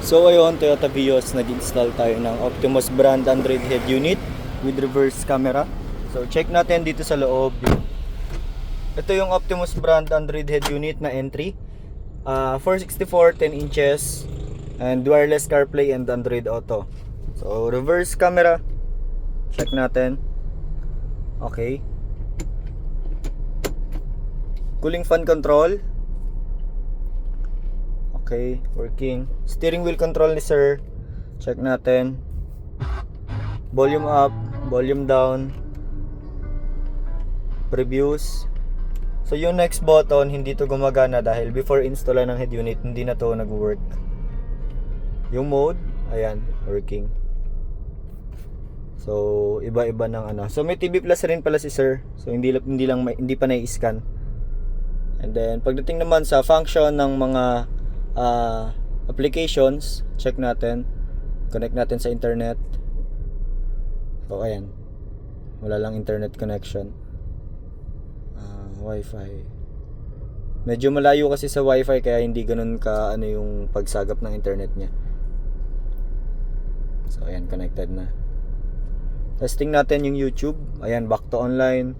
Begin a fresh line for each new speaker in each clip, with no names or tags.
So ayun, Toyota Vios, nag-install tayo ng Optimus brand Android head unit with reverse camera. So check natin dito sa loob. Ito yung Optimus brand Android head unit na entry. 464, 10 inches and wireless CarPlay and Android Auto. So reverse camera, check natin. Okay. Cooling fan control. Okay, working. Steering wheel control ni sir. Check natin. Volume up, volume down. Previews. So yung next button hindi to gumagana dahil before install ng head unit hindi na to nag-work. Yung mode, ayan, working. So iba-iba ng ano. So may TV Plus rin pala si sir. So hindi pa na-i-scan. And then pagdating naman sa function ng mga applications, check natin. Connect natin sa internet. So ayan. Wala lang internet connection. Wi-Fi. Medyo malayo kasi sa Wi-Fi kaya hindi ganoon ka ano yung pagsagap ng internet niya. So ayan, connected na. Testing natin yung YouTube. Ayan, back to online.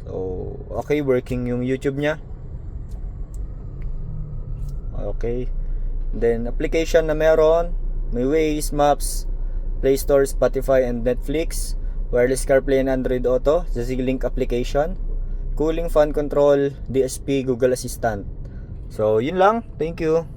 So okay, working yung YouTube niya. Okay. Then application na meron, may Waze, Maps, Play Store, Spotify and Netflix, wireless CarPlay and Android Auto, ZigLink application, cooling fan control, DSP, Google Assistant. So yun lang. Thank you.